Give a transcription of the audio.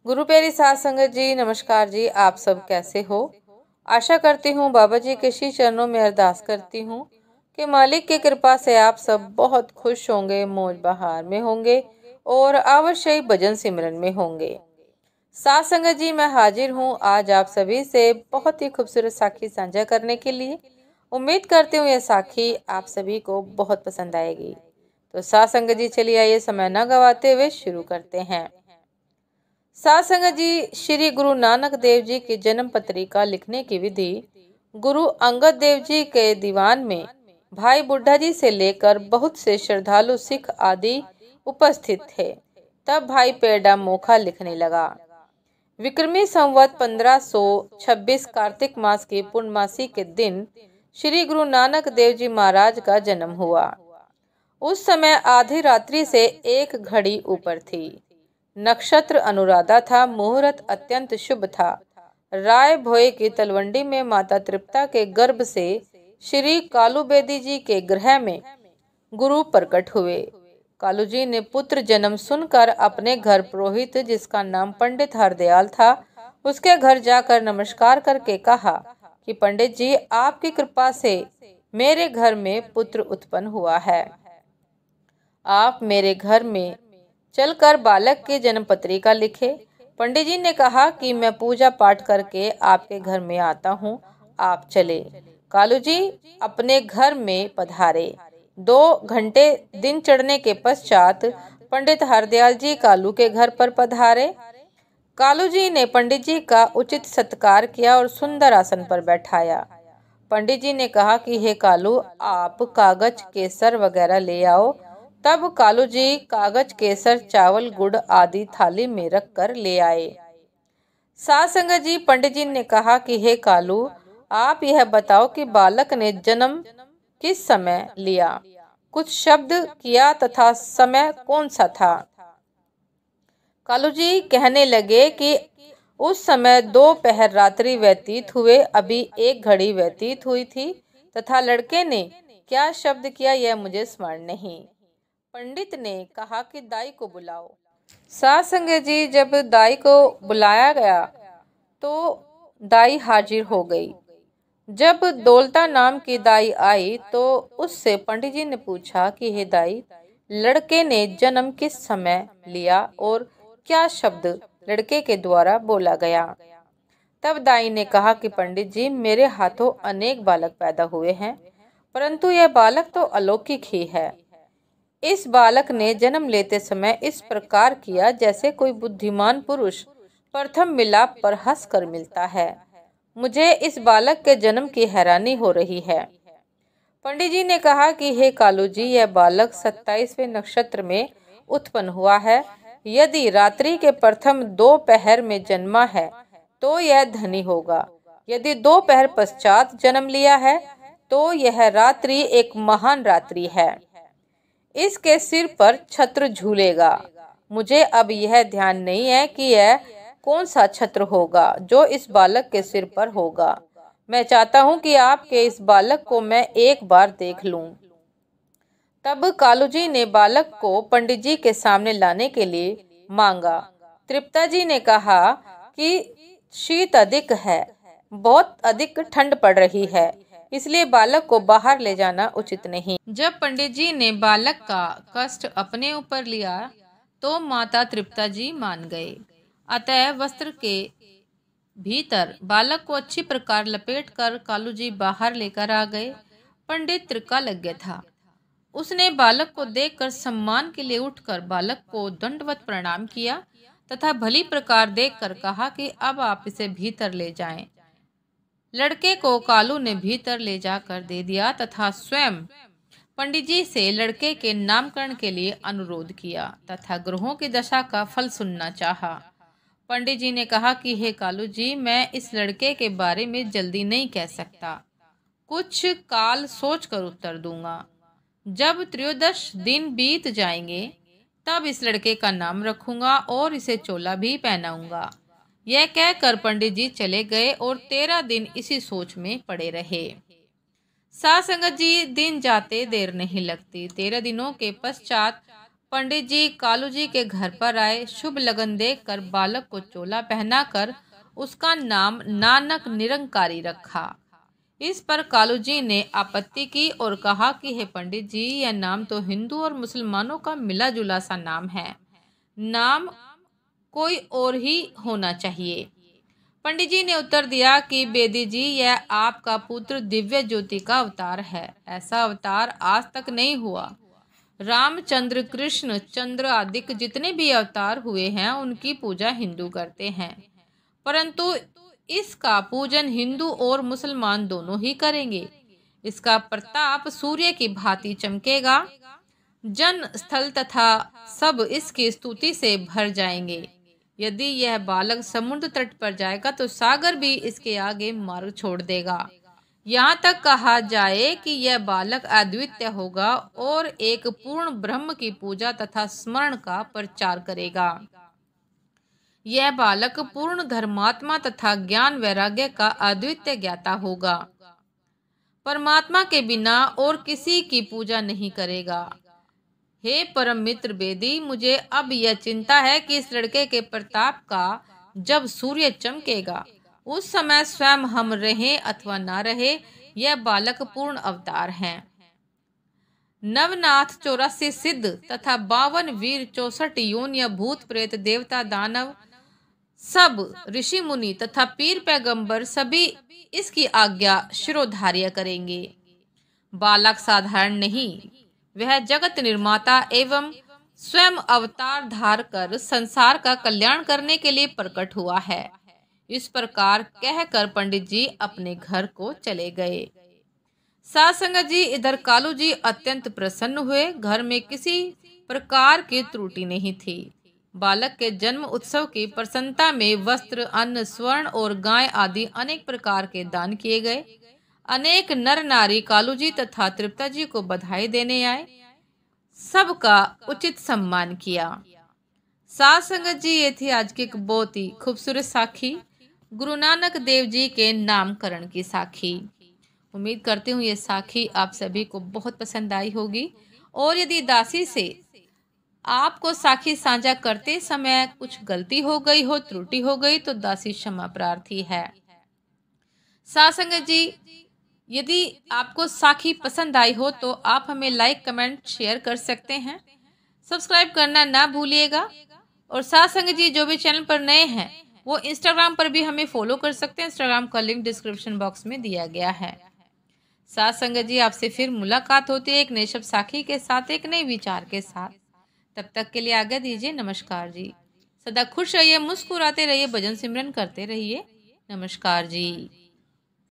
गुरु प्यारी साध संगत जी, नमस्कार जी। आप सब कैसे हो? आशा करती हूँ बाबा जी के श्री चरणों में अरदास करती हूँ कि मालिक की कृपा से आप सब बहुत खुश होंगे, मौज बहार में होंगे और अवश्य ही भजन सिमरन में होंगे। साध संगत जी, मैं हाजिर हूँ आज आप सभी से बहुत ही खूबसूरत साखी साझा करने के लिए। उम्मीद करती हूँ यह साखी आप सभी को बहुत पसंद आएगी। तो साध संगत जी, चलिए आइए समय न गवाते हुए शुरू करते हैं। साध संगत जी, श्री गुरु नानक देव जी की जन्म पत्रिका लिखने की विधि गुरु अंगद देव जी के दीवान में भाई बुड्ढा जी से लेकर बहुत से श्रद्धालु सिख आदि उपस्थित थे। तब भाई पेड़ा मोखा लिखने लगा। विक्रमी संवत 1526 कार्तिक मास की पूर्णमासी के दिन श्री गुरु नानक देव जी महाराज का जन्म हुआ। उस समय आधी रात्रि से एक घड़ी ऊपर थी। नक्षत्र अनुराधा था। मुहूर्त अत्यंत शुभ था। राय भोए की तलवंडी में माता तृप्ता के गर्भ से श्री कालू बेदी जी के गृह में गुरु प्रकट हुए। कालू जी ने पुत्र जन्म सुनकर अपने घर पुरोहित, जिसका नाम पंडित हरदयाल था, उसके घर जाकर नमस्कार करके कहा कि पंडित जी, आपकी कृपा से मेरे घर में पुत्र उत्पन्न हुआ है। आप मेरे घर में चलकर बालक की जन्म पत्रिका लिखे। पंडित जी ने कहा कि मैं पूजा पाठ करके आपके घर में आता हूँ, आप चले। कालू जी अपने घर में पधारे। 2 घंटे दिन चढ़ने के पश्चात पंडित हरदयाल जी कालू के घर पर पधारे। कालू जी ने पंडित जी का उचित सत्कार किया और सुंदर आसन पर बैठाया। पंडित जी ने कहा कि हे कालू, आप कागज केसर वगैरह ले आओ। तब कालू जी कागज केसर, चावल, गुड़ आदि थाली में रख कर ले आए। साध संगत जी, पंडित जी ने कहा कि हे कालू, आप यह बताओ कि बालक ने जन्म किस समय लिया, कुछ शब्द किया तथा समय कौन सा था। कालू जी कहने लगे कि उस समय 2 पहर रात्रि व्यतीत हुए, अभी 1 घड़ी व्यतीत हुई थी तथा लड़के ने क्या शब्द किया यह मुझे स्मरण नहीं। पंडित ने कहा कि दाई को बुलाओ। साध संगत जी, जब दाई को बुलाया गया तो दाई हाजिर हो गई। जब दौलता नाम की दाई आई तो उससे पंडित जी ने पूछा कि हे दाई, लड़के ने जन्म किस समय लिया और क्या शब्द लड़के के द्वारा बोला गया। तब दाई ने कहा कि पंडित जी, मेरे हाथों अनेक बालक पैदा हुए हैं, परंतु यह बालक तो अलौकिक ही है। इस बालक ने जन्म लेते समय इस प्रकार किया जैसे कोई बुद्धिमान पुरुष प्रथम मिलाप पर हंस कर मिलता है। मुझे इस बालक के जन्म की हैरानी हो रही है। पंडित जी ने कहा कि हे कालू जी, यह बालक 27वें नक्षत्र में उत्पन्न हुआ है। यदि रात्रि के प्रथम 2 पहर में जन्मा है तो यह धनी होगा। यदि 2 पहर पश्चात जन्म लिया है तो यह रात्रि एक महान रात्रि है। इसके सिर पर छत्र झूलेगा। मुझे अब यह ध्यान नहीं है कि यह कौन सा छत्र होगा जो इस बालक के सिर पर होगा। मैं चाहता हूँ कि आपके इस बालक को मैं एक बार देख लूं। तब कालू जी ने बालक को पंडित जी के सामने लाने के लिए मांगा। तृप्ता जी ने कहा कि शीत अधिक है, बहुत अधिक ठंड पड़ रही है, इसलिए बालक को बाहर ले जाना उचित नहीं। जब पंडित जी ने बालक का कष्ट अपने ऊपर लिया तो माता तृप्ता जी मान गए। अतः वस्त्र के भीतर बालक को अच्छी प्रकार लपेटकर कालू जी बाहर लेकर आ गए। पंडित त्रिका लग था। उसने बालक को देखकर सम्मान के लिए उठकर बालक को दंडवत प्रणाम किया तथा भली प्रकार देखकर कहा कि अब आप इसे भीतर ले जाएं। लड़के को कालू ने भीतर ले जाकर दे दिया तथा स्वयं पंडित जी से लड़के के नामकरण के लिए अनुरोध किया तथा ग्रहों की दशा का फल सुनना चाहा। पंडित जी ने कहा कि हे कालू जी, मैं इस लड़के के बारे में जल्दी नहीं कह सकता, कुछ काल सोचकर उत्तर दूंगा। जब 13 दिन बीत जाएंगे तब इस लड़के का नाम रखूंगा और इसे चोला भी पहनाऊंगा। यह कहकर पंडित जी चले गए और 13 दिन इसी सोच में पड़े रहे। साध संगत जी, दिन जाते देर नहीं लगती। 13 दिनों के पश्चात पंडित जी कालू जी के घर पर आए। शुभ लगन देखकर बालक को चोला पहनाकर उसका नाम नानक निरंकारी रखा। इस पर कालू जी ने आपत्ति की और कहा कि हे पंडित जी, यह नाम तो हिंदू और मुसलमानों का मिला जुला सा नाम है, नाम कोई और ही होना चाहिए। पंडित जी ने उत्तर दिया कि बेदी जी, यह आपका पुत्र दिव्य ज्योति का अवतार है। ऐसा अवतार आज तक नहीं हुआ। रामचंद्र, कृष्ण, चंद्र आदि जितने भी अवतार हुए हैं उनकी पूजा हिंदू करते हैं, परंतु इसका पूजन हिंदू और मुसलमान दोनों ही करेंगे। इसका प्रताप सूर्य की भांति चमकेगा। जन, स्थल तथा सब इसकी स्तुति से भर जाएंगे। यदि यह बालक समुद्र तट पर जाएगा तो सागर भी इसके आगे मार्ग छोड़ देगा। यहाँ तक कहा जाए कि यह बालक अद्वितीय होगा और एक पूर्ण ब्रह्म की पूजा तथा स्मरण का प्रचार करेगा। यह बालक पूर्ण धर्मात्मा तथा ज्ञान वैराग्य का अद्वितीय ज्ञाता होगा। परमात्मा के बिना और किसी की पूजा नहीं करेगा। हे परम मित्र बेदी, मुझे अब यह चिंता है कि इस लड़के के प्रताप का जब सूर्य चमकेगा उस समय स्वयं हम रहे अथवा ना रहे, यह बालक पूर्ण अवतार हैं। नवनाथ 84 सिद्ध तथा 52 वीर 64 योनिया भूत प्रेत देवता दानव सब ऋषि मुनि तथा पीर पैगंबर सभी इसकी आज्ञा शिरोधार्य करेंगे। बालक साधारण नहीं, वह जगत निर्माता एवं स्वयं अवतार धार कर संसार का कल्याण करने के लिए प्रकट हुआ है। इस प्रकार कहकर पंडित जी अपने घर को चले गए। साध संगत जी, इधर कालू जी अत्यंत प्रसन्न हुए। घर में किसी प्रकार की त्रुटि नहीं थी। बालक के जन्म उत्सव की प्रसन्नता में वस्त्र, अन्न, स्वर्ण और गाय आदि अनेक प्रकार के दान किए गए। अनेक नर नारी कालू जी तथा तृप्ता जी को बधाई देने आए। सबका उचित सम्मान किया। साध संगत जी, ये थी आज की एक बहुत ही खूबसूरत साखी, गुरु नानक देव जी के नामकरण की साखी। उम्मीद करती हूँ ये साखी आप सभी को बहुत पसंद आई होगी। और यदि दासी से आपको साखी साझा करते समय कुछ गलती हो गई हो, त्रुटि हो गई, तो दासी क्षमा प्रार्थी है। साध संगत जी, यदि आपको साखी पसंद आई हो तो आप हमें लाइक, कमेंट, शेयर कर सकते हैं। सब्सक्राइब करना ना भूलिएगा। और साध संगत जी, जो भी चैनल पर नए हैं वो इंस्टाग्राम पर भी हमें फॉलो कर सकते हैं। इंस्टाग्राम का लिंक डिस्क्रिप्शन बॉक्स में दिया गया है। साध संगत जी, आपसे फिर मुलाकात होती है एक नए शब्द साखी के साथ, एक नए विचार के साथ। तब तक के लिए आज्ञा दीजिए। नमस्कार जी। सदा खुश रहिए, मुस्कुराते रहिए, भजन सिमरन करते रहिए। नमस्कार जी।